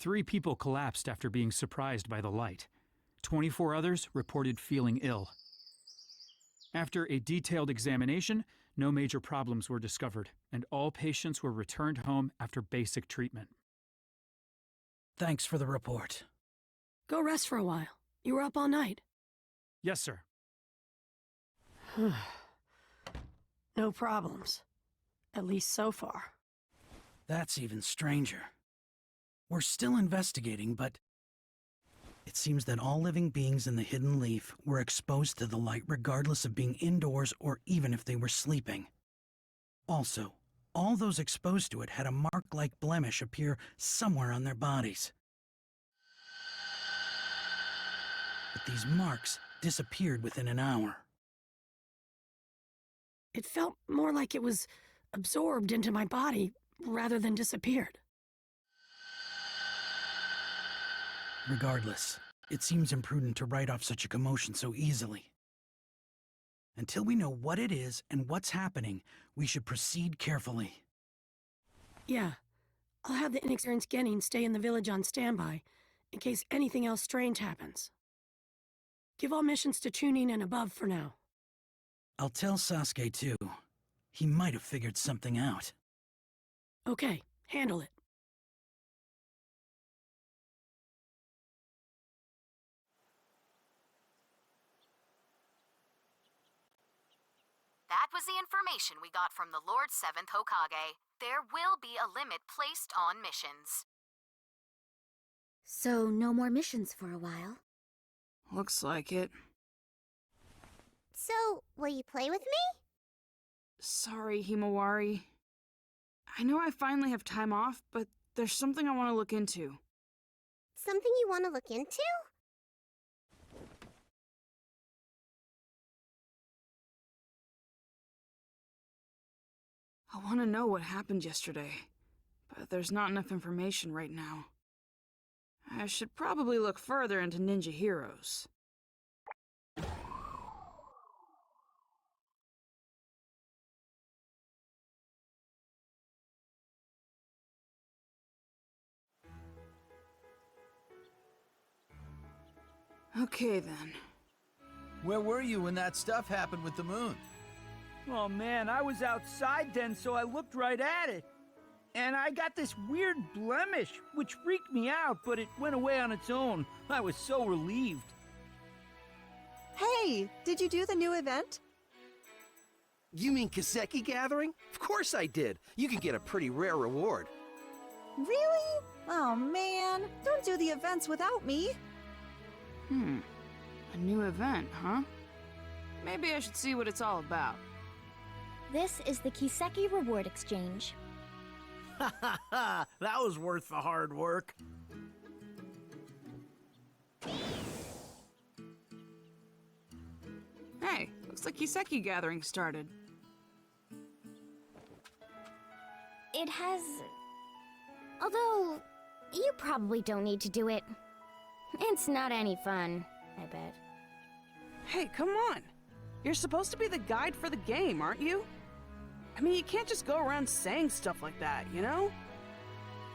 3 people collapsed after being surprised by the light. 24 others reported feeling ill. After a detailed examination, no major problems were discovered, and all patients were returned home after basic treatment. Thanks for the report. Go rest for a while. You were up all night. Yes, sir. No problems. At least so far. That's even stranger. We're still investigating, but it seems that all living beings in the Hidden Leaf were exposed to the light regardless of being indoors or even if they were sleeping. Also, all those exposed to it had a mark-like blemish appear somewhere on their bodies. But these marks disappeared within an hour. It felt more like it was absorbed into my body rather than disappeared. Regardless, it seems imprudent to write off such a commotion so easily. Until we know what it is and what's happening, we should proceed carefully. Yeah. I'll have the inexperienced Genin stay in the village on standby, in case anything else strange happens. Give all missions to Chunin and above for now. I'll tell Sasuke too. He might have figured something out. Okay, handle it. That was the information we got from the Lord 7th Hokage. There will be a limit placed on missions. So, no more missions for a while? Looks like it. So, will you play with me? Sorry, Himawari. I know I finally have time off, but there's something I want to look into. Something you want to look into? I want to know what happened yesterday, but there's not enough information right now. I should probably look further into ninja heroes. Okay then. Where were you when that stuff happened with the moon? Oh man, I was outside then, so I looked right at it. And I got this weird blemish, which freaked me out, but it went away on its own. I was so relieved. Hey, did you do the new event? You mean Kiseki Gathering? Of course I did. You can get a pretty rare reward. Really? Oh man, don't do the events without me. A new event, huh? Maybe I should see what it's all about. This is the Kiseki Reward Exchange. Ha ha ha! That was worth the hard work. Hey, looks like Kiseki Gathering started. It has... Although, you probably don't need to do it. It's not any fun, I bet. Hey, come on! You're supposed to be the guide for the game, aren't you? I mean, you can't just go around saying stuff like that, you know?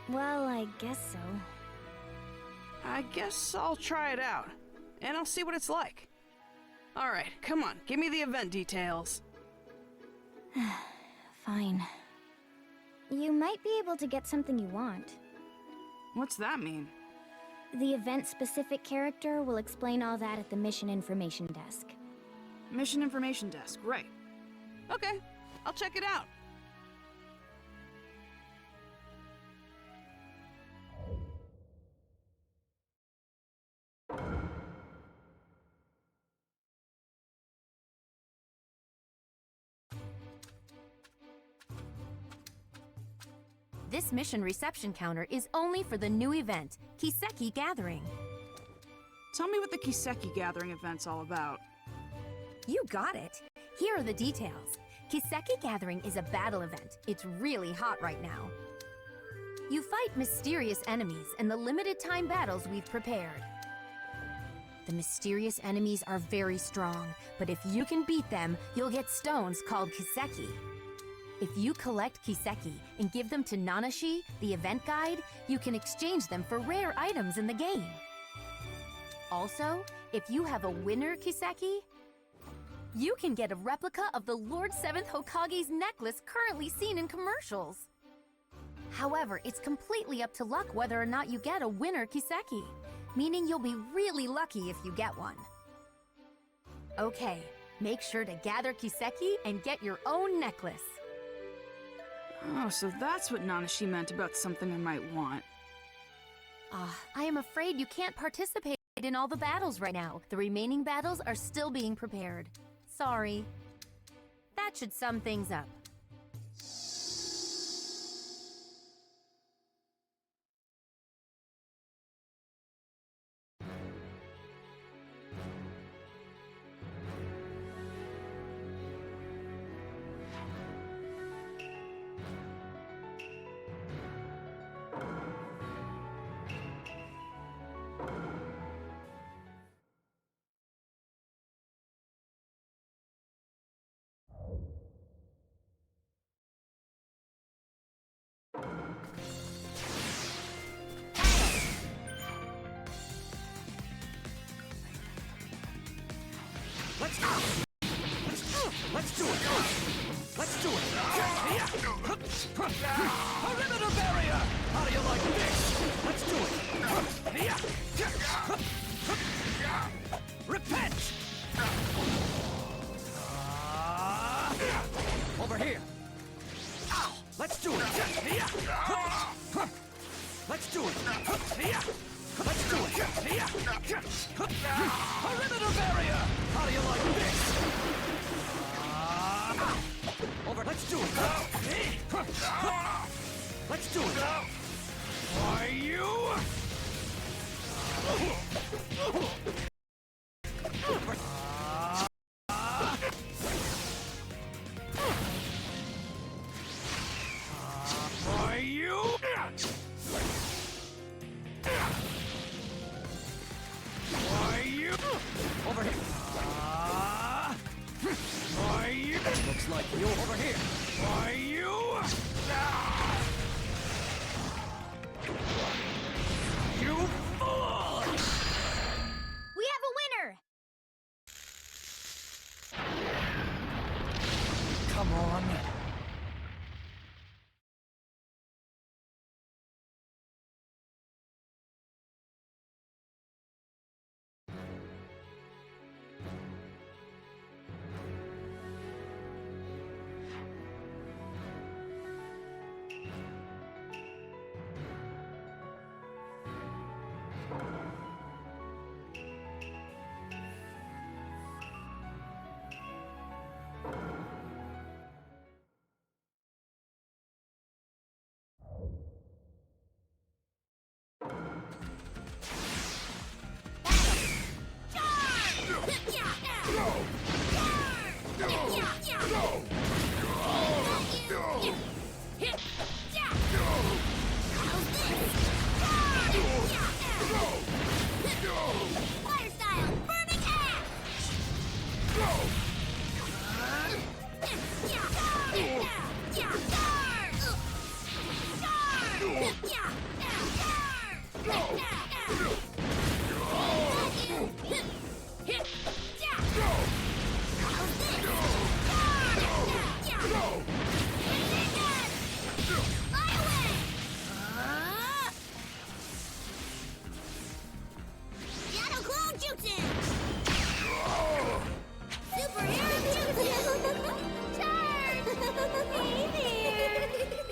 Well, I guess so. I guess I'll try it out, and I'll see what it's like. Alright, come on, give me the event details. Fine. You might be able to get something you want. What's that mean? The event-specific character will explain all that at the Mission Information Desk. Mission Information Desk, right. Okay, I'll check it out. This mission reception counter is only for the new event, Kiseki Gathering. Tell me what the Kiseki Gathering event's all about. You got it. Here are the details. Kiseki Gathering is a battle event. It's really hot right now. You fight mysterious enemies in the limited time battles we've prepared. The mysterious enemies are very strong, but if you can beat them, you'll get stones called Kiseki. If you collect Kiseki and give them to Nanashi, the event guide, you can exchange them for rare items in the game. Also, if you have a winner Kiseki, you can get a replica of the Lord 7th Hokage's necklace currently seen in commercials. However, it's completely up to luck whether or not you get a winner Kiseki, meaning you'll be really lucky if you get one. Okay, make sure to gather Kiseki and get your own necklace. Oh, so that's what Nanashi meant about something I might want. I am afraid you can't participate in all the battles right now. The remaining battles are still being prepared. Sorry. That should sum things up. Let's do it! Let's do it! Perimeter barrier! How do you like this? Let's do it! Repent! Over here! Ow! Let's do it! Let's do it! Let's do it! Perimeter barrier! How do you like this? Over. Let's do it! Let's do it! Why you? Why you? Why you? Over here. Why you? Looks like you over here. Why you? You fool! We have a winner! Come on.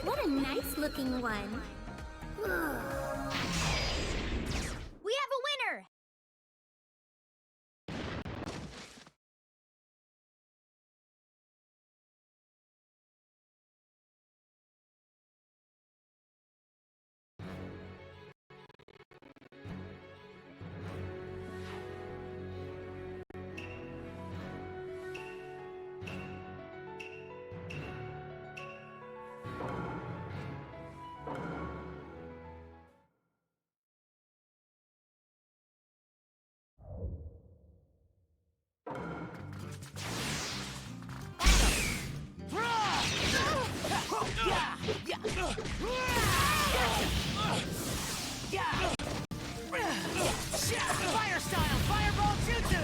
What a nice looking one. We have a winner! Fire style, fireball jutsu!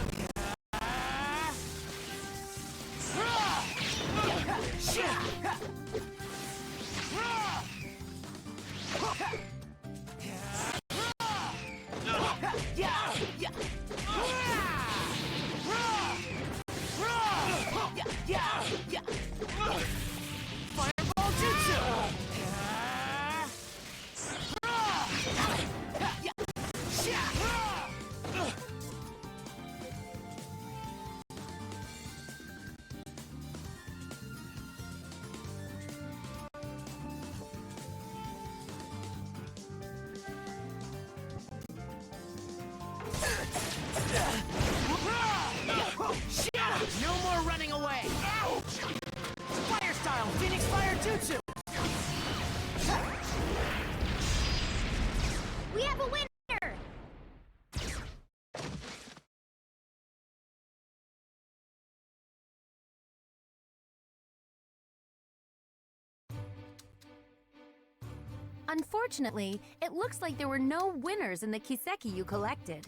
Fireball jutsu! No more running away! Fire style, Phoenix Fire Jutsu! We have a winner! Unfortunately, it looks like there were no winners in the Kiseki you collected.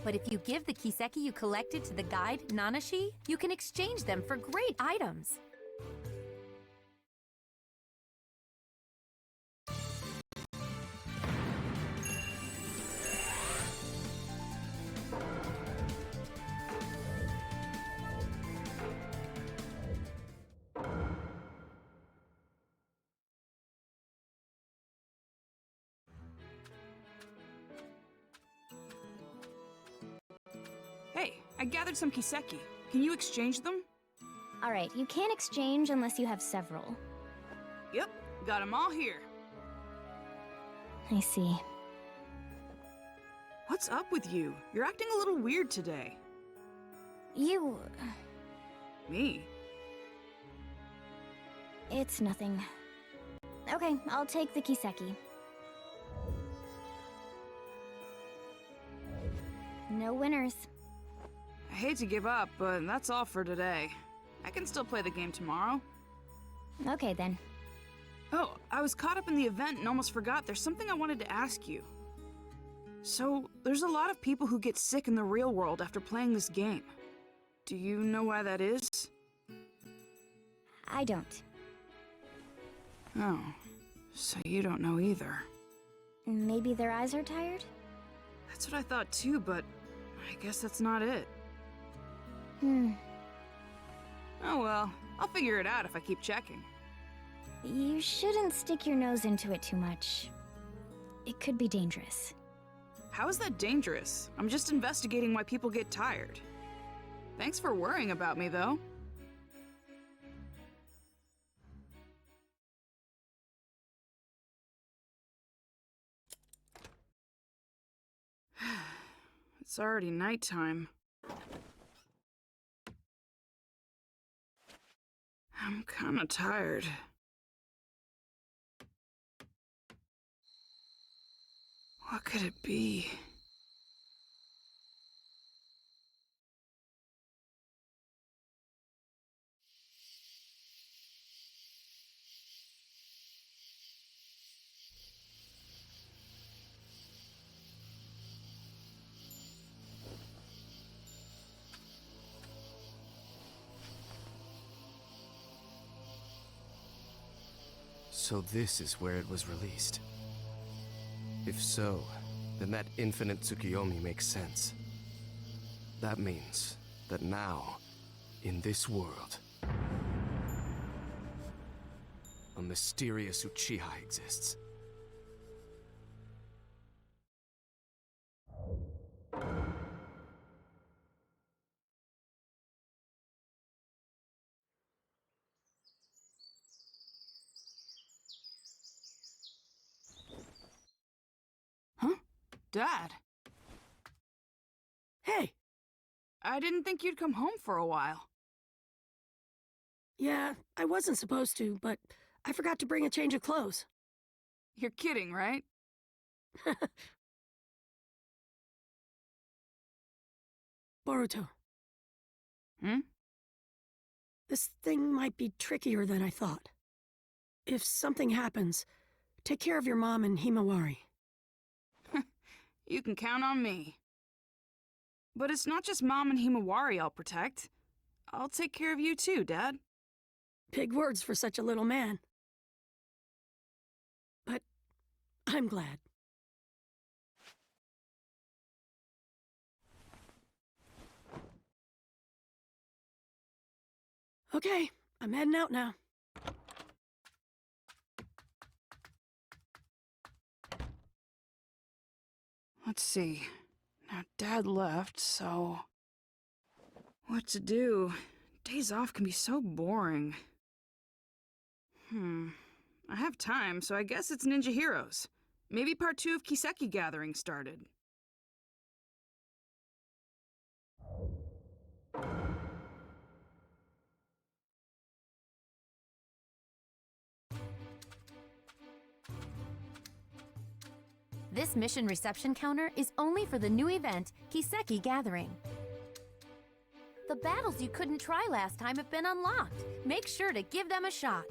But if you give the Kiseki you collected to the guide, Nanashi, you can exchange them for great items. Hey, I gathered some Kiseki. Can you exchange them? Alright, you can't exchange unless you have several. Yep, got them all here. I see. What's up with you? You're acting a little weird today. You... Me? It's nothing. Okay, I'll take the Kiseki. No winners. I hate to give up, but that's all for today. I can still play the game tomorrow. Okay then. Oh, I was caught up in the event and almost forgot there's something I wanted to ask you. So, there's a lot of people who get sick in the real world after playing this game. Do you know why that is? I don't. Oh, so you don't know either. Maybe their eyes are tired? That's what I thought too, but I guess that's not it. Oh well, I'll figure it out if I keep checking. You shouldn't stick your nose into it too much. It could be dangerous. How is that dangerous? I'm just investigating why people get tired. Thanks for worrying about me, though. It's already nighttime. I'm kinda tired. What could it be? So this is where it was released. If so, then that infinite Tsukiyomi makes sense. That means that now, in this world, a mysterious Uchiha exists. Huh? Dad? Hey! I didn't think you'd come home for a while. Yeah, I wasn't supposed to, but I forgot to bring a change of clothes. You're kidding, right? Boruto. Hmm? This thing might be trickier than I thought. If something happens, take care of your mom and Himawari. You can count on me. But it's not just Mom and Himawari I'll protect. I'll take care of you too, Dad. Big words for such a little man. But I'm glad. Okay, I'm heading out now. Let's see. Now Dad left, so... what to do? Days off can be so boring. I have time, so I guess it's Ninja Heroes. Maybe part 2 of Kiseki Gathering started. This mission reception counter is only for the new event, Kiseki Gathering. The battles you couldn't try last time have been unlocked. Make sure to give them a shot.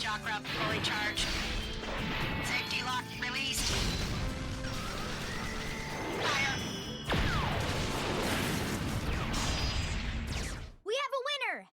Chakra fully charged. Safety lock released. Fire! We have a winner!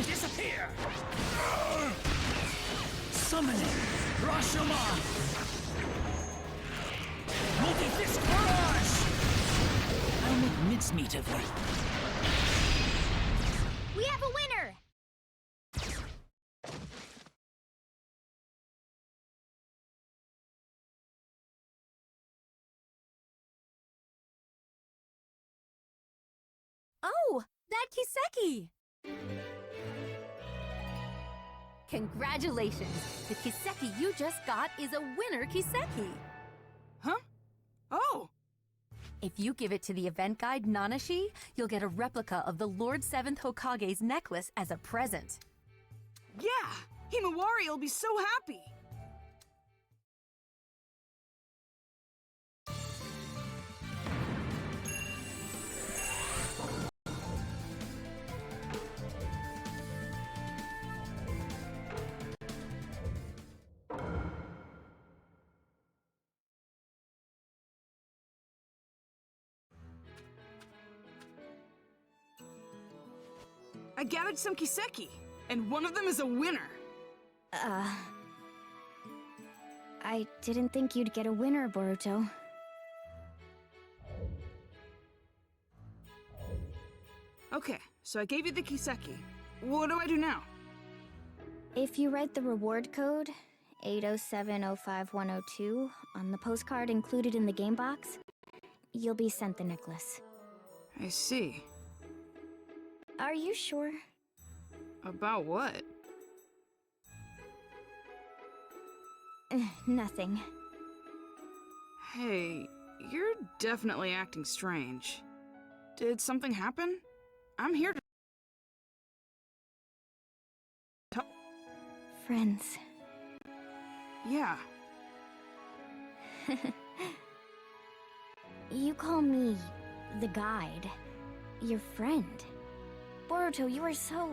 Disappear! Summoning Rashomon! Multi-fist barrage! I'll make mincemeat of you. We have a winner! Oh, that Kiseki! Congratulations! The Kiseki you just got is a winner Kiseki! Huh? Oh! If you give it to the event guide Nanashi, you'll get a replica of the Lord 7th Hokage's necklace as a present. Yeah! Himawari will be so happy! I gathered some Kiseki, and one of them is a winner. I didn't think you'd get a winner, Boruto. Okay, so I gave you the Kiseki. What do I do now? If you write the reward code, 807051002, on the postcard included in the game box, you'll be sent the necklace. I see. Are you sure? About what? Nothing. Hey, you're definitely acting strange. Did something happen? I'm here to... Friends. Yeah. You call me the guide, your friend. Boruto, you are so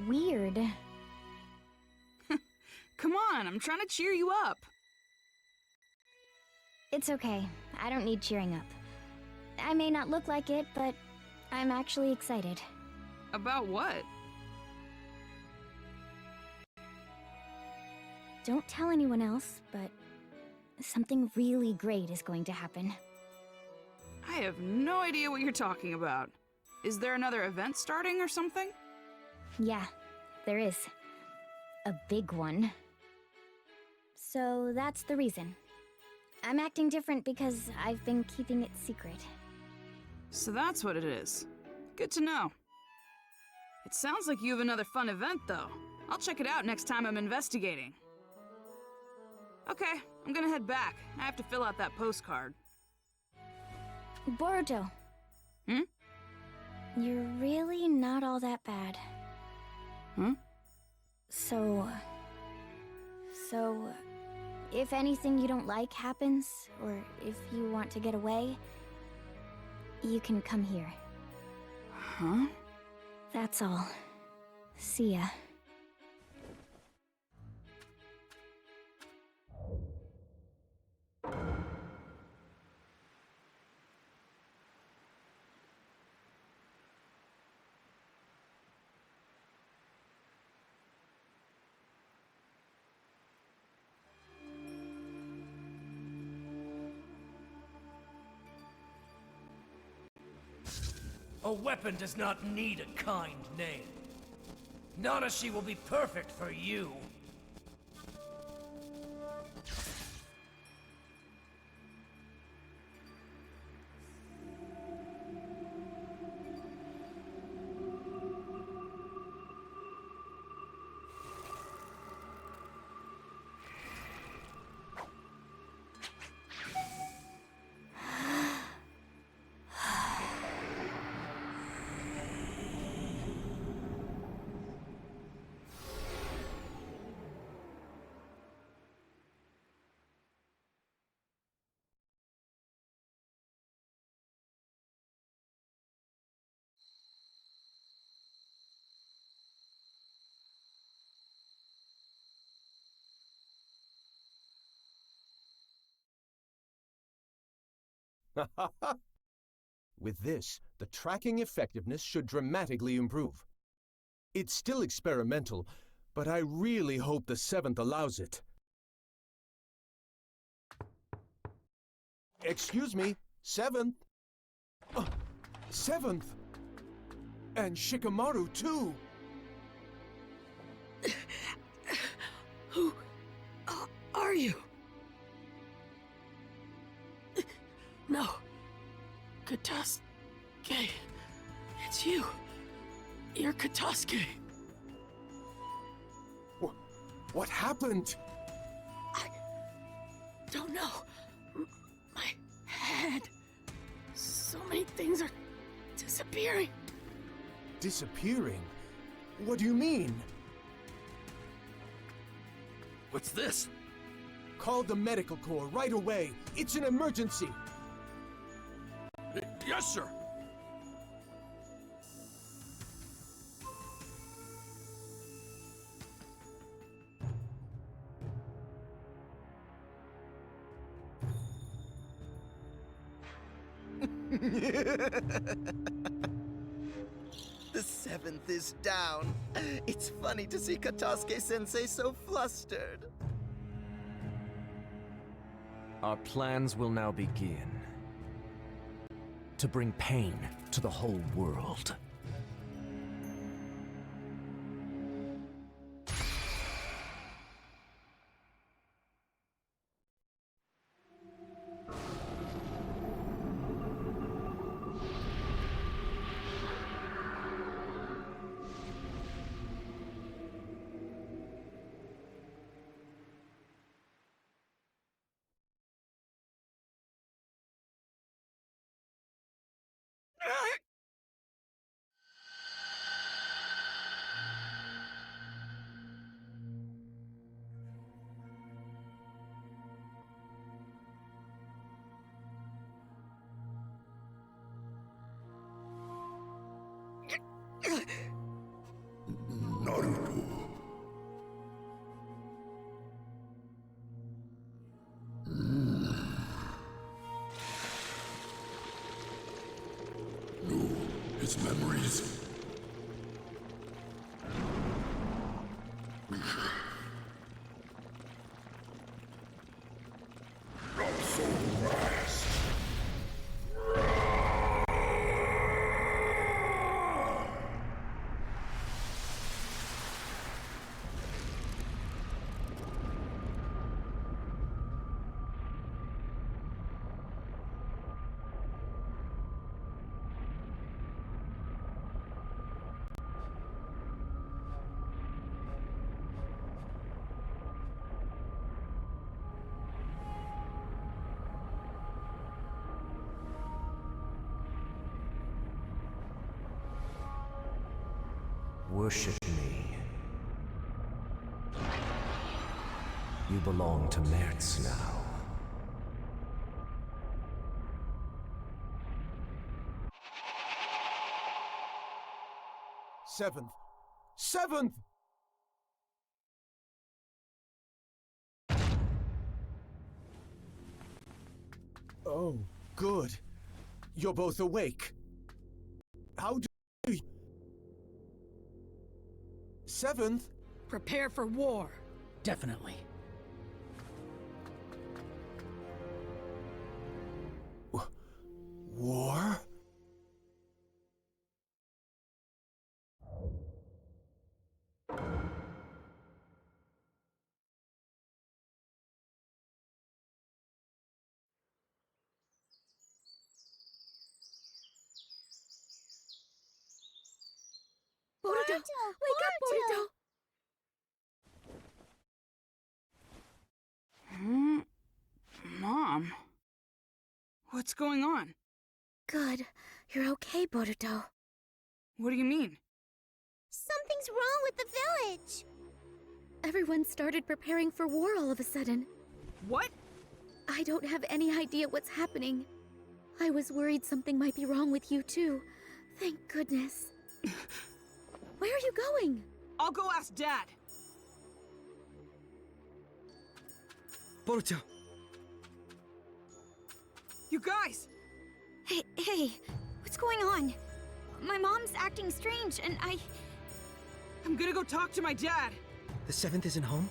weird. Come on, I'm trying to cheer you up. It's okay. I don't need cheering up. I may not look like it, but I'm actually excited. About what? Don't tell anyone else, but something really great is going to happen. I have no idea what you're talking about. Is there another event starting or something? Yeah, there is. A big one. So that's the reason. I'm acting different because I've been keeping it secret. So that's what it is. Good to know. It sounds like you have another fun event, though. I'll check it out next time I'm investigating. Okay, I'm gonna head back. I have to fill out that postcard. Boruto. Hmm? You're really not all that bad. Hmm? So, if anything you don't like happens, or if you want to get away, you can come here. Huh? That's all. See ya. A weapon does not need a kind name. Nanashi will be perfect for you. With this, the tracking effectiveness should dramatically improve. It's still experimental, but I really hope the 7th allows it. Excuse me, 7th? 7th? And Shikamaru, too! Who are you? No. Katasuke. It's you. You're Katasuke. What happened? I don't know. My head. So many things are disappearing. Disappearing? What do you mean? What's this? Call the medical corps right away. It's an emergency. Yes, sir. The 7th is down. It's funny to see Katasuke-sensei so flustered. Our plans will now begin. To bring pain to the whole world. Naruto. No, his memories. Not so fast. Worship me. You belong to Mertz now. Seventh! 7th! Oh, good. You're both awake. How do you... 7th? Prepare for war. Definitely. War? Boruto! Wake up, Boruto! Mom? What's going on? Good. You're okay, Boruto. What do you mean? Something's wrong with the village! Everyone started preparing for war all of a sudden. What? I don't have any idea what's happening. I was worried something might be wrong with you too. Thank goodness. Where are you going? I'll go ask Dad. Boruto! You guys! Hey, what's going on? My mom's acting strange, and I'm gonna go talk to my dad. The 7th isn't home?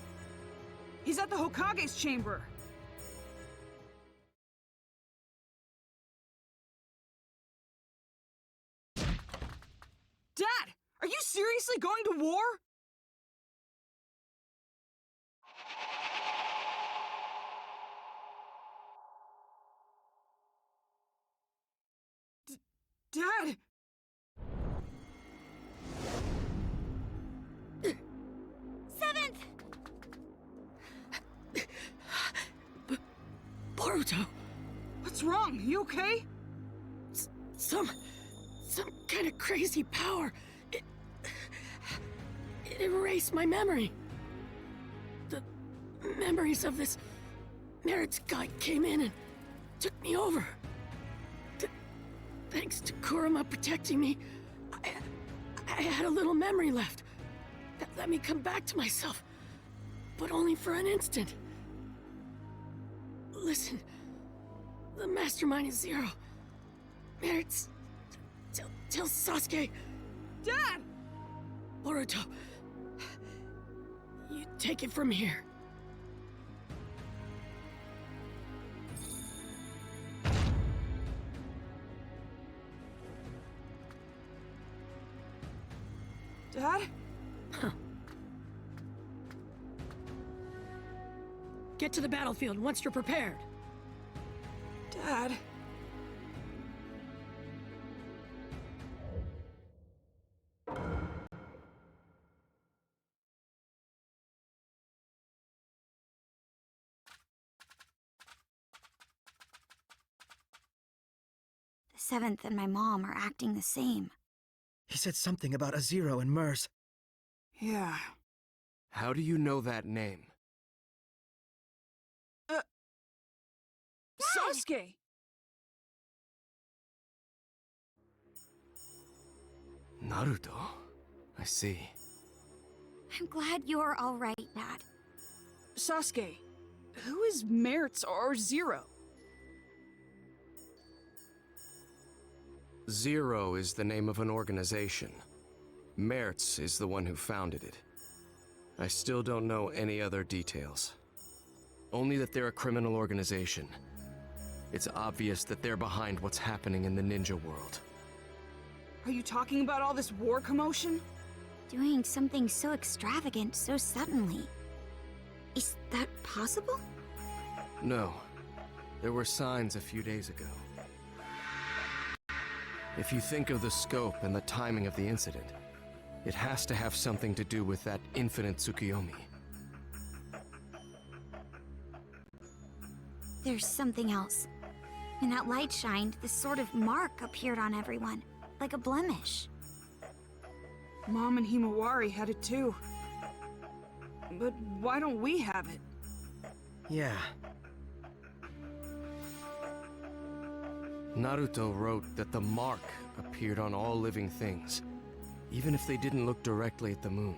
He's at the Hokage's chamber. Dad, are you seriously going to war? Dad! Boruto! What's wrong? You okay? Some kind of crazy power. It erased my memory. The memories of this Merit's guy came in and took me over. Thanks to Kurama protecting me, I had a little memory left that let me come back to myself, but only for an instant. Listen, the mastermind is Zero. Merit's... Tell Sasuke... Dad! Boruto, you take it from here. Dad? Huh. Get to the battlefield once you're prepared. Dad? The 7th and my mom are acting the same. He said something about a Zero and Mers. Yeah. How do you know that name? Sasuke! Naruto? I see. I'm glad you're all right, Dad. Sasuke, who is Merit's or Zero? Zero is the name of an organization. Mertz is the one who founded it. I still don't know any other details. Only that they're a criminal organization. It's obvious that they're behind what's happening in the ninja world. Are you talking about all this war commotion? Doing something so extravagant so suddenly. Is that possible? No. There were signs a few days ago. If you think of the scope and the timing of the incident, it has to have something to do with that infinite Tsukuyomi. There's something else. When that light shined, this sort of mark appeared on everyone, like a blemish. Mom and Himawari had it too. But why don't we have it? Yeah. Naruto wrote that the mark appeared on all living things, even if they didn't look directly at the moon.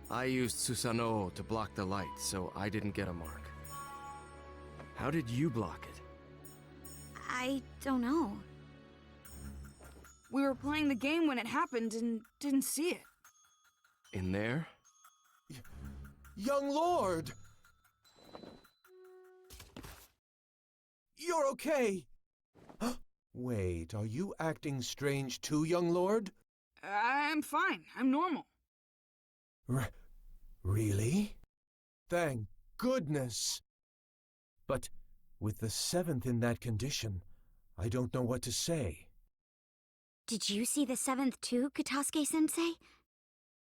I used Susanoo to block the light, so I didn't get a mark. How did you block it? I don't know. We were playing the game when it happened and didn't see it. In there? Young Lord! You're okay! Wait, are you acting strange too, young lord? I'm fine. I'm normal. Really? Thank goodness! But with the 7th in that condition, I don't know what to say. Did you see the 7th too, Katasuke-sensei?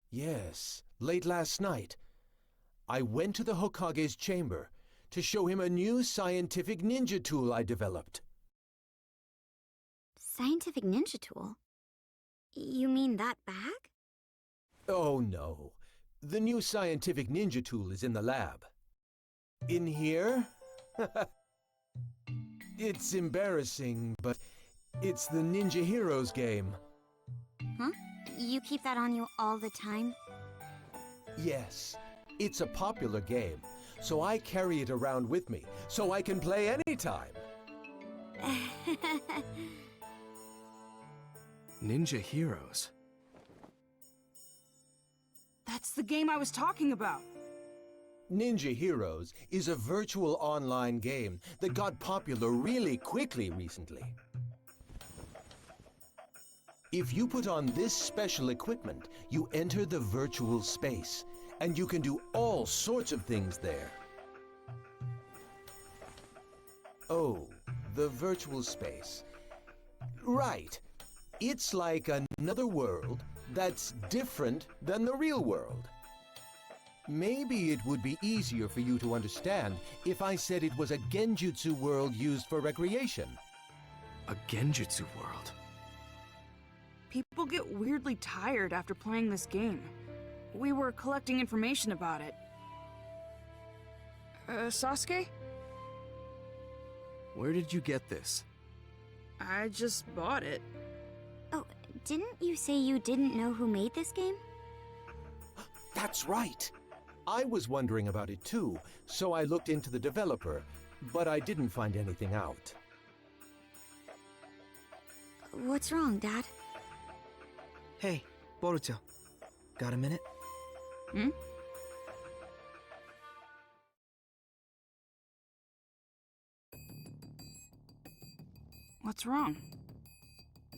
Yes, late last night. I went to the Hokage's chamber to show him a new scientific ninja tool I developed. Scientific ninja tool? You mean that bag? Oh no. The new scientific ninja tool is in the lab. In here? It's embarrassing, but it's the Ninja Heroes game. Huh? You keep that on you all the time? Yes. It's a popular game, so I carry it around with me, so I can play anytime. Ninja Heroes? That's the game I was talking about. Ninja Heroes is a virtual online game that got popular really quickly recently. If you put on this special equipment, you enter the virtual space, and you can do all sorts of things there. Oh, the virtual space. Right. It's like another world that's different than the real world. Maybe it would be easier for you to understand if I said it was a genjutsu world used for recreation. A genjutsu world? People get weirdly tired after playing this game. We were collecting information about it. Sasuke? Where did you get this? I just bought it. Oh, didn't you say you didn't know who made this game? That's right. I was wondering about it too, so I looked into the developer, but I didn't find anything out. What's wrong, Dad? Hey, Boruto. Got a minute? Hmm? What's wrong?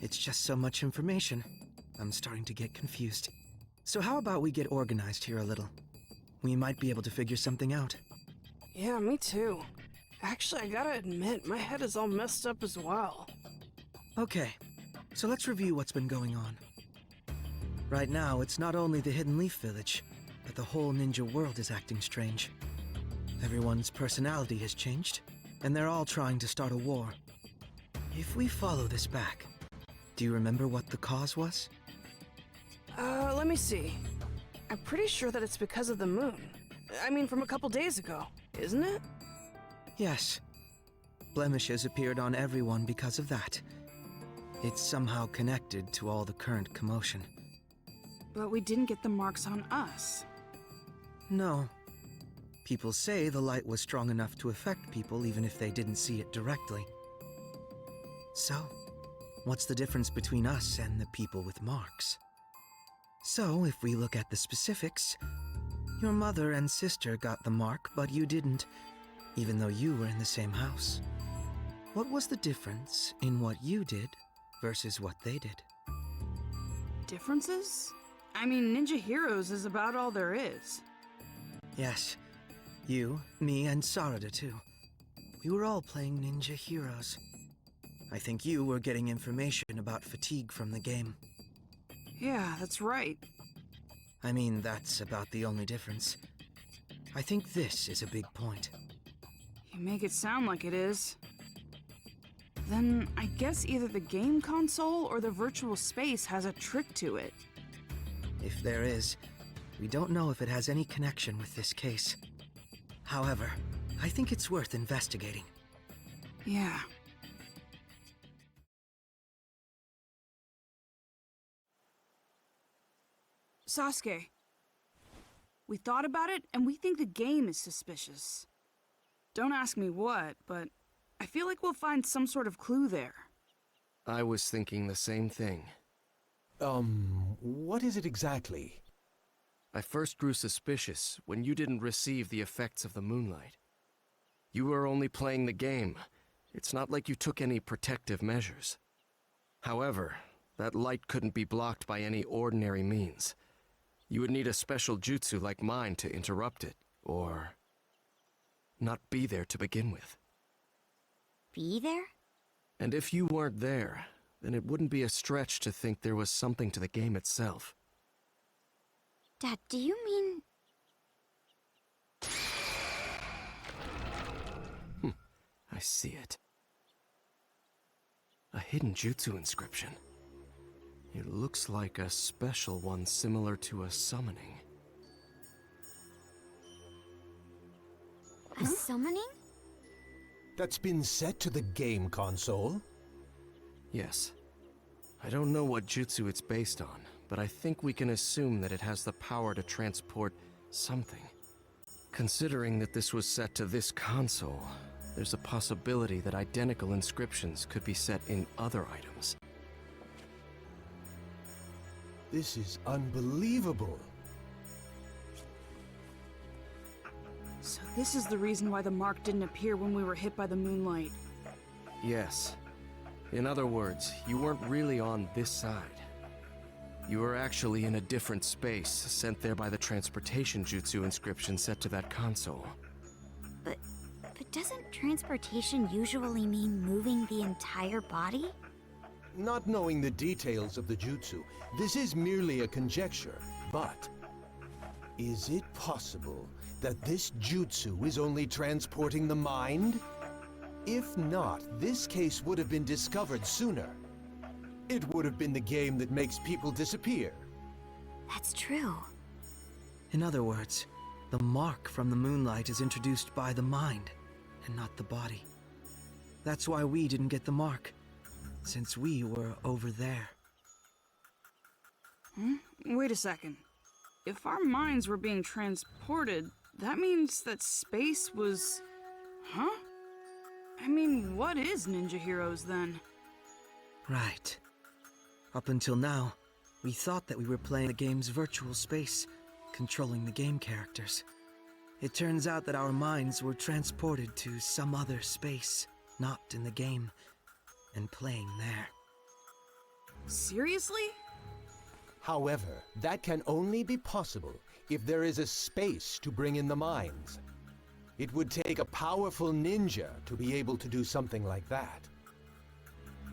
It's just so much information. I'm starting to get confused. So how about we get organized here a little? We might be able to figure something out. Yeah, me too. Actually, I gotta admit, my head is all messed up as well. Okay, so let's review what's been going on. Right now, it's not only the Hidden Leaf Village, but the whole ninja world is acting strange. Everyone's personality has changed, and they're all trying to start a war. If we follow this back, do you remember what the cause was? Let me see. I'm pretty sure that it's because of the moon. I mean, from a couple days ago, isn't it? Yes. Blemishes appeared on everyone because of that. It's somehow connected to all the current commotion. But we didn't get the marks on us. No. People say the light was strong enough to affect people even if they didn't see it directly. So, what's the difference between us and the people with marks? So, if we look at the specifics, your mother and sister got the mark, but you didn't, even though you were in the same house. What was the difference in what you did versus what they did? Differences? I mean, Ninja Heroes is about all there is. Yes. You, me, and Sarada too. We were all playing Ninja Heroes. I think you were getting information about fatigue from the game. Yeah, that's right. I mean, that's about the only difference. I think this is a big point. You make it sound like it is. Then I guess either the game console or the virtual space has a trick to it. If there is, we don't know if it has any connection with this case. However, I think it's worth investigating. Yeah. Sasuke. We thought about it, and we think the game is suspicious. Don't ask me what, but I feel like we'll find some sort of clue there. I was thinking the same thing. What is it exactly? I first grew suspicious when you didn't receive the effects of the moonlight. You were only playing the game. It's not like you took any protective measures. However, that light couldn't be blocked by any ordinary means. You would need a special jutsu like mine to interrupt it, or not be there to begin with. Be there? And if you weren't there, then it wouldn't be a stretch to think there was something to the game itself. Dad, do you mean... I see it. A hidden jutsu inscription. It looks like a special one similar to a summoning. A summoning? That's been set to the game console? Yes. I don't know what jutsu it's based on, but I think we can assume that it has the power to transport something. Considering that this was set to this console, there's a possibility that identical inscriptions could be set in other items. This is unbelievable. So this is the reason why the mark didn't appear when we were hit by the moonlight. Yes. In other words, you weren't really on this side. You were actually in a different space, sent there by the transportation jutsu inscription set to that console. But doesn't transportation usually mean moving the entire body? Not knowing the details of the jutsu, this is merely a conjecture, but is it possible that this jutsu is only transporting the mind? If not, this case would have been discovered sooner. It would have been the game that makes people disappear. That's true. In other words, the mark from the moonlight is introduced by the mind, and not the body. That's why we didn't get the mark, since we were over there. Wait a second. If our minds were being transported, that means that space was... Huh? I mean, what is Ninja Heroes then? Right. Up until now, we thought that we were playing the game's virtual space, controlling the game characters. It turns out that our minds were transported to some other space, not in the game, and playing there. Seriously? However, that can only be possible if there is a space to bring in the minds. It would take a powerful ninja to be able to do something like that.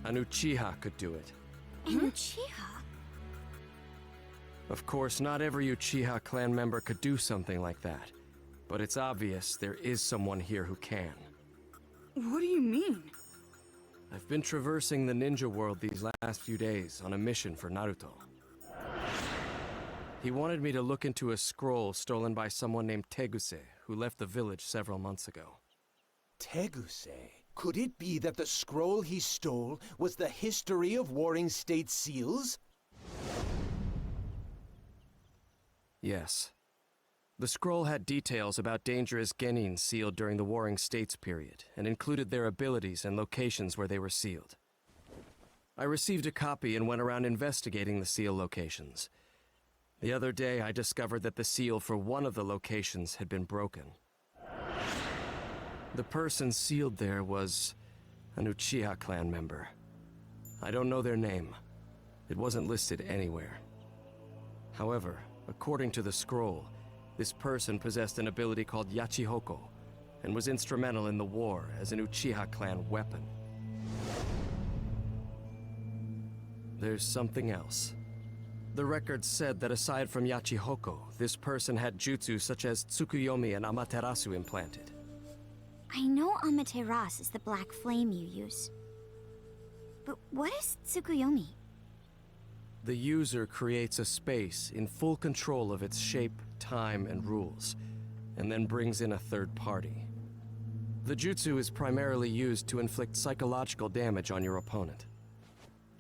An Uchiha could do it. An Uchiha? Of course, not every Uchiha clan member could do something like that. But it's obvious there is someone here who can. What do you mean? I've been traversing the ninja world these last few days on a mission for Naruto. He wanted me to look into a scroll stolen by someone named Teguse, who left the village several months ago. Teguse? Could it be that the scroll he stole was the history of Warring State seals? Yes. The scroll had details about dangerous genin sealed during the Warring States period, and included their abilities and locations where they were sealed. I received a copy and went around investigating the seal locations. The other day, I discovered that the seal for one of the locations had been broken. The person sealed there was an Uchiha clan member. I don't know their name. It wasn't listed anywhere. However, according to the scroll, this person possessed an ability called Yachihoko, and was instrumental in the war as an Uchiha clan weapon. There's something else. The record said that aside from Yachihoko, this person had jutsu such as Tsukuyomi and Amaterasu implanted. I know Amaterasu is the black flame you use. But what is Tsukuyomi? The user creates a space in full control of its shape, time, and rules, and then brings in a third party. The jutsu is primarily used to inflict psychological damage on your opponent.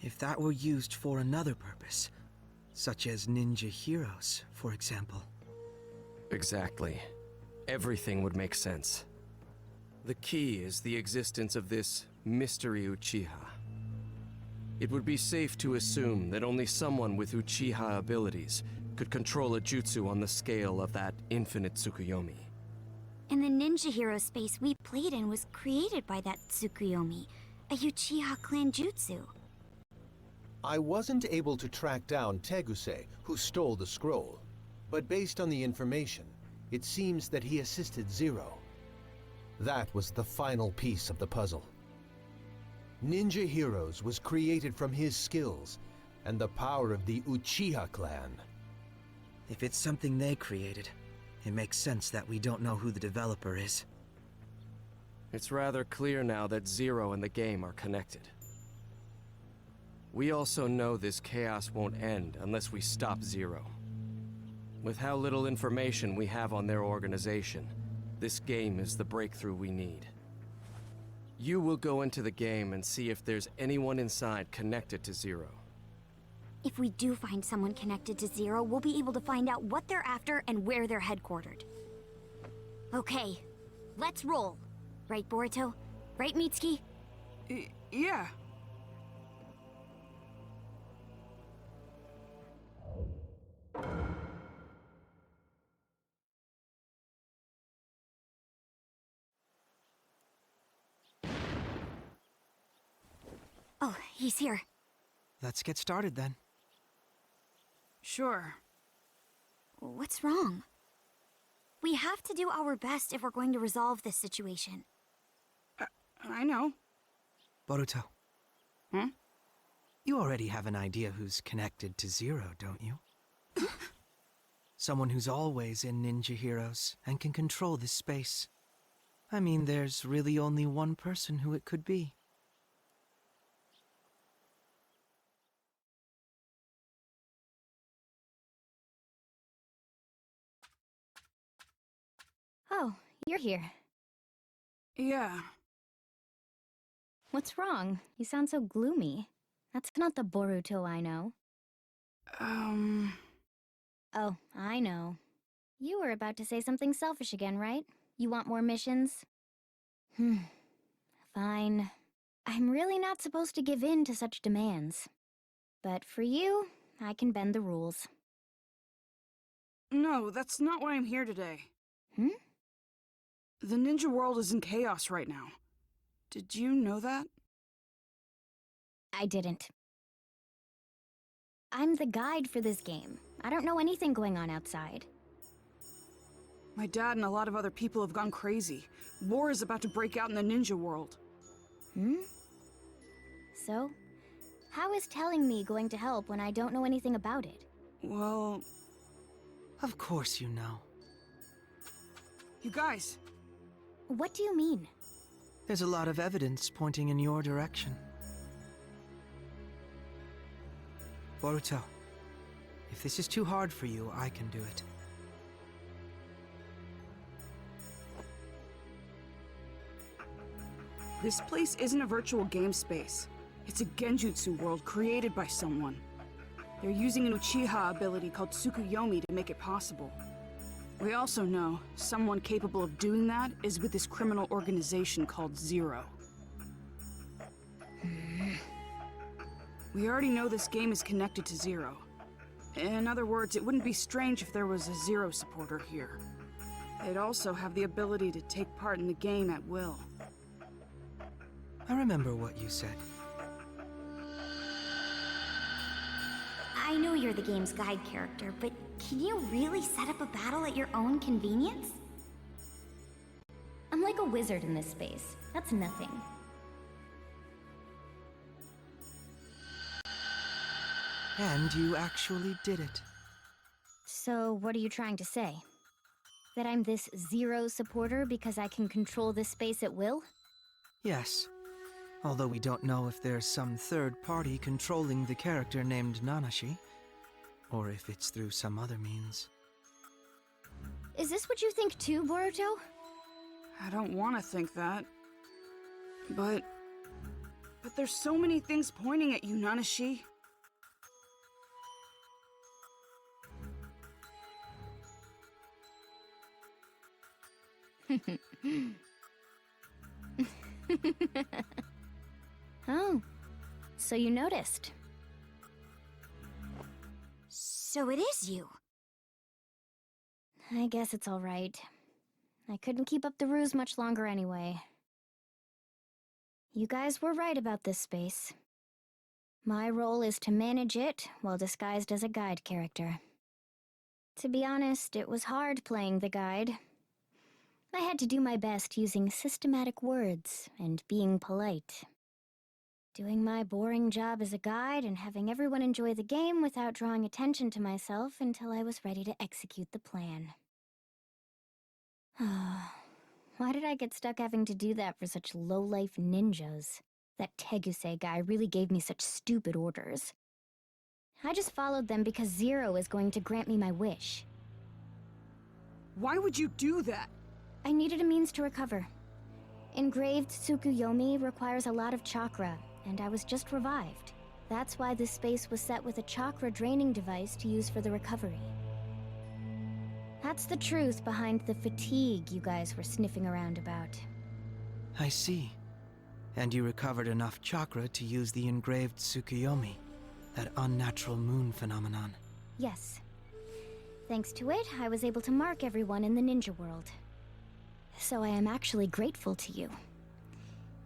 If that were used for another purpose, such as ninja heroes, for example. Exactly. Everything would make sense. The key is the existence of this mystery Uchiha. It would be safe to assume that only someone with Uchiha abilities could control a jutsu on the scale of that infinite Tsukuyomi. And the ninja hero space we played in was created by that Tsukuyomi, a Uchiha clan jutsu. I wasn't able to track down Teguse, who stole the scroll, but based on the information, it seems that he assisted Zero. That was the final piece of the puzzle. Ninja Heroes was created from his skills and the power of the Uchiha clan. If it's something they created, it makes sense that we don't know who the developer is. It's rather clear now that Zero and the game are connected. We also know this chaos won't end unless we stop Zero. With how little information we have on their organization, this game is the breakthrough we need. You will go into the game and see if there's anyone inside connected to Zero. If we do find someone connected to Zero, we'll be able to find out what they're after and where they're headquartered. Okay, let's roll. Right, Boruto? Right, Mitsuki? Yeah. Oh, he's here. Let's get started then. Sure. What's wrong? We have to do our best if we're going to resolve this situation. I know. Boruto. Hmm? You already have an idea who's connected to Zero, don't you? Someone who's always in Ninja Heroes and can control this space. I mean, there's really only one person who it could be. Oh, you're here. Yeah. What's wrong? You sound so gloomy. That's not the Boruto I know. Oh, I know. You were about to say something selfish again, right? You want more missions? Fine. I'm really not supposed to give in to such demands. But for you, I can bend the rules. No, that's not why I'm here today. The ninja world is in chaos right now. Did you know that? I didn't. I'm the guide for this game. I don't know anything going on outside. My dad and a lot of other people have gone crazy. War is about to break out in the ninja world. So, how is telling me going to help when I don't know anything about it? Well... Of course you know. You guys... What do you mean? There's a lot of evidence pointing in your direction. Boruto, if this is too hard for you, I can do it. This place isn't a virtual game space. It's a genjutsu world created by someone. They're using an Uchiha ability called Tsukuyomi to make it possible. We also know someone capable of doing that is with this criminal organization called Zero. We already know this game is connected to Zero. In other words, it wouldn't be strange if there was a Zero supporter here. They'd also have the ability to take part in the game at will. I remember what you said. I know you're the game's guide character, but can you really set up a battle at your own convenience? I'm like a wizard in this space. That's nothing. And you actually did it. So, what are you trying to say? That I'm this Zero supporter because I can control this space at will? Yes. Although we don't know if there's some third party controlling the character named Nanashi, or if it's through some other means. Is this what you think too, Boruto? I don't want to think that. But there's so many things pointing at you, Nanashi. Oh, so you noticed. So it is you. I guess it's all right. I couldn't keep up the ruse much longer anyway. You guys were right about this space. My role is to manage it while disguised as a guide character. To be honest, it was hard playing the guide. I had to do my best using systematic words and being polite. Doing my boring job as a guide and having everyone enjoy the game without drawing attention to myself until I was ready to execute the plan. Why did I get stuck having to do that for such low-life ninjas? That Teguse guy really gave me such stupid orders. I just followed them because Zero is going to grant me my wish. Why would you do that? I needed a means to recover. Engraved Tsukuyomi requires a lot of chakra, and I was just revived. That's why this space was set with a chakra draining device to use for the recovery. That's the truth behind the fatigue you guys were sniffing around about. I see. And you recovered enough chakra to use the engraved Tsukuyomi, that unnatural moon phenomenon. Yes. Thanks to it, I was able to mark everyone in the ninja world. So I am actually grateful to you.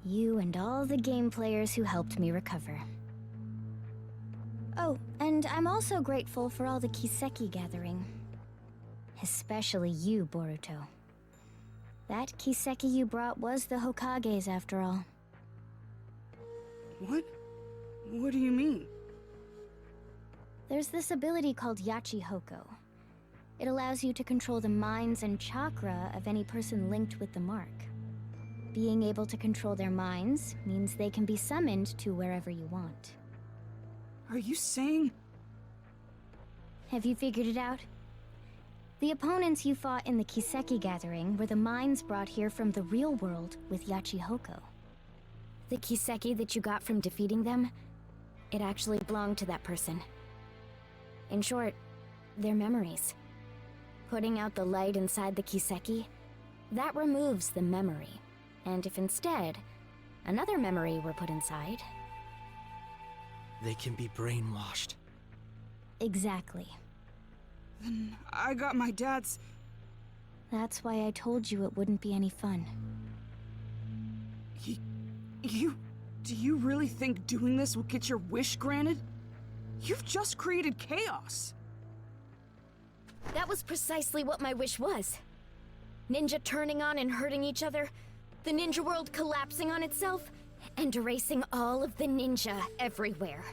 You and all the game players who helped me recover. Oh, and I'm also grateful for all the Kiseki gathering. Especially you, Boruto. That Kiseki you brought was the Hokage's after all. What? What do you mean? There's this ability called Yachi Hoko. It allows you to control the minds and chakra of any person linked with the mark. Being able to control their minds means they can be summoned to wherever you want. Are you saying... Have you figured it out? The opponents you fought in the Kiseki gathering were the minds brought here from the real world with Yachi Hoko. The Kiseki that you got from defeating them, it actually belonged to that person. In short, their memories. Putting out the light inside the Kiseki, that removes the memory. And if instead, another memory were put inside... They can be brainwashed. Exactly. Then I got my dad's... That's why I told you it wouldn't be any fun. Do you really think doing this will get your wish granted? You've just created chaos. That was precisely what my wish was. Ninja turning on and hurting each other, the ninja world collapsing on itself, and erasing all of the ninja everywhere.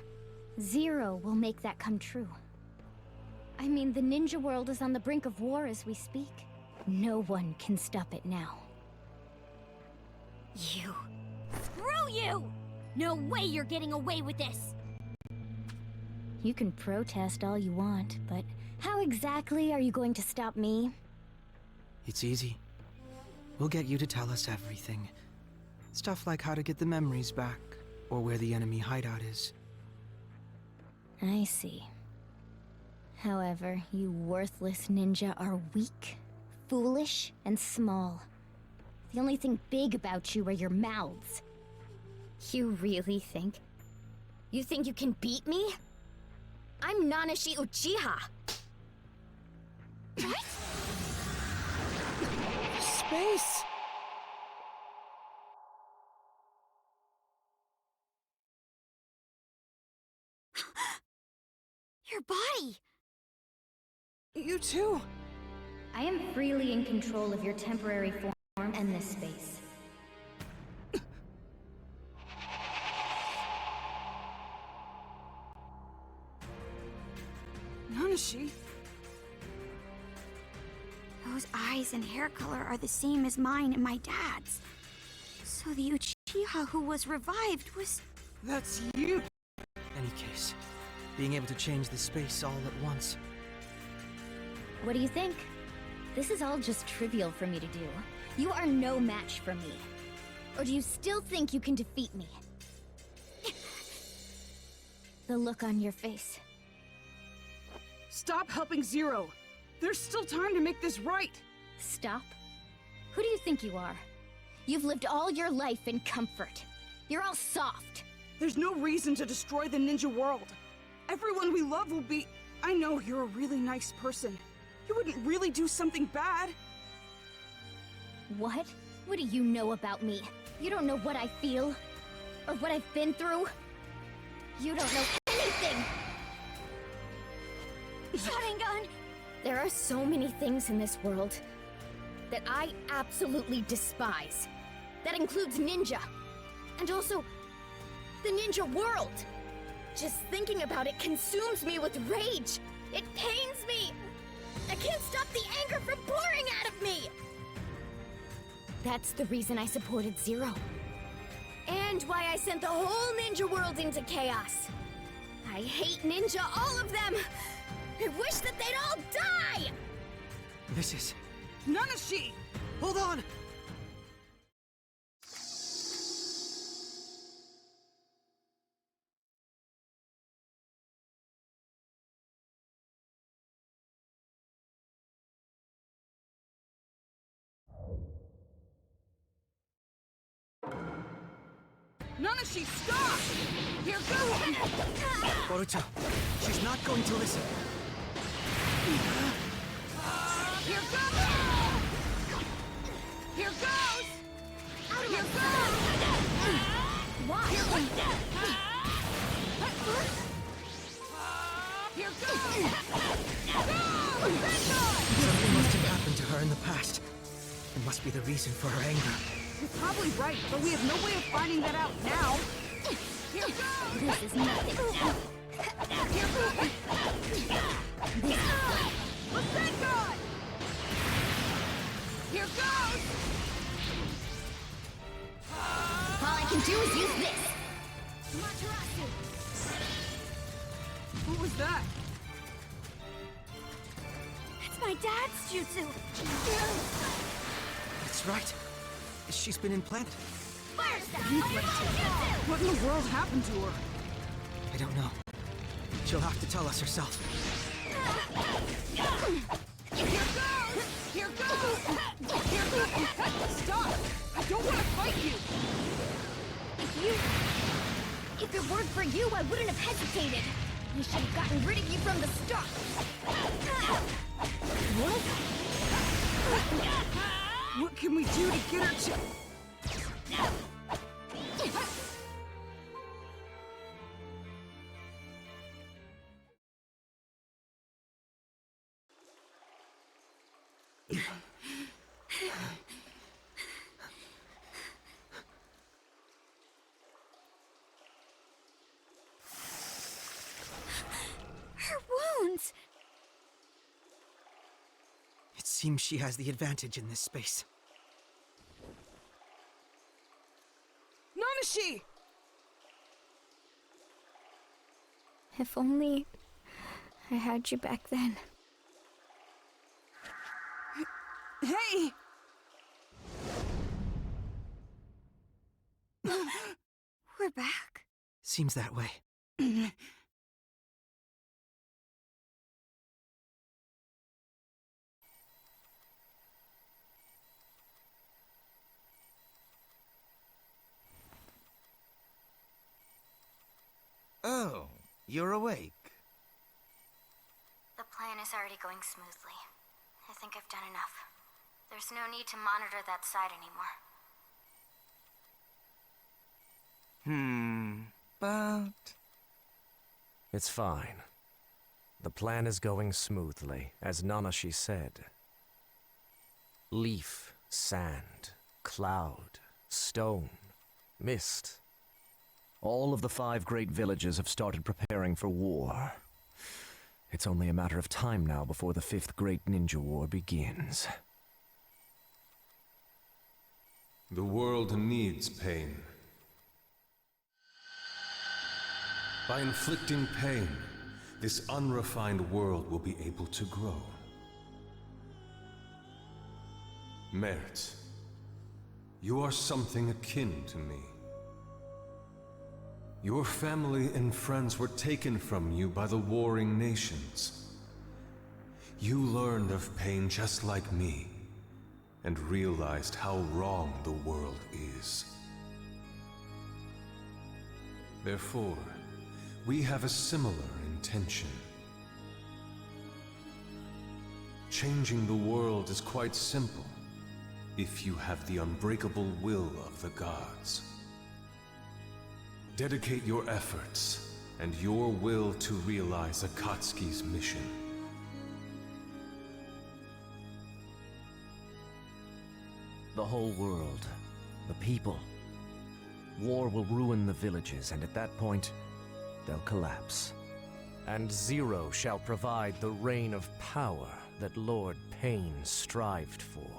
Zero will make that come true. I mean, the ninja world is on the brink of war as we speak. No one can stop it now. You. Screw you! No way you're getting away with this! You can protest all you want, but how exactly are you going to stop me? It's easy. We'll get you to tell us everything. Stuff like how to get the memories back, or where the enemy hideout is. I see. However, you worthless ninja are weak, foolish, and small. The only thing big about you are your mouths. You really think? You think you can beat me? I'm Nanashi Uchiha! What? Space! Your body! You too! I am freely in control of your temporary form and this space. Nanashi? Those eyes and hair color are the same as mine and my dad's. So the Uchiha who was revived was... That's you! Any case, being able to change the space all at once. What do you think? This is all just trivial for me to do. You are no match for me. Or do you still think you can defeat me? The look on your face. Stop helping Zero! There's still time to make this right! Stop? Who do you think you are? You've lived all your life in comfort. You're all soft. There's no reason to destroy the ninja world. Everyone we love will be... I know you're a really nice person. You wouldn't really do something bad. What? What do you know about me? You don't know what I feel. Or what I've been through. You don't know anything! Sharingan! There are so many things in this world that I absolutely despise. That includes ninja. And also, the ninja world. Just thinking about it consumes me with rage. It pains me. I can't stop the anger from pouring out of me. That's the reason I supported Zero. And why I sent the whole ninja world into chaos. I hate ninja, all of them. I wish that they'd all die! This is... Nanashi! Hold on! Nanashi, stop! Here goes! Boruto, she's not going to listen. Here goes! Here goes! Here goes! Why? Here goes! Something must have happened to her in the past. It must be the reason for her anger. You're probably right, but we have no way of finding that out now. Here goes! This is nothing. Here goes! What's that gun? Here goes! All I can do is use this. What was that? It's my dad's jutsu. That's right. She's been implanted. Fire style. What in the world happened to her? I don't know. She'll have to tell us herself. Here goes! Here goes! Here goes! Stop! I don't want to fight you! If it weren't for you, I wouldn't have hesitated. I should have gotten rid of you from the start. What? What can we do to get her to... Her wounds! It seems she has the advantage in this space. Nanashi! If only I had you back then. Hey! We're back. Seems that way. Oh, you're awake. The plan is already going smoothly. I think I've done enough. There's no need to monitor that side anymore. But... It's fine. The plan is going smoothly, as Nanashi said. Leaf, sand, cloud, stone, mist. All of the 5 great villages have started preparing for war. It's only a matter of time now before the 5th Great Ninja War begins. The world needs pain. By inflicting pain, this unrefined world will be able to grow. Merit, you are something akin to me. Your family and friends were taken from you by the warring nations. You learned of pain just like me, and realized how wrong the world is. Therefore, we have a similar intention. Changing the world is quite simple, if you have the unbreakable will of the gods. Dedicate your efforts and your will to realize Akatsuki's mission. The whole world, the people. War will ruin the villages, and at that point, they'll collapse. And Zero shall provide the reign of power that Lord Pain strived for.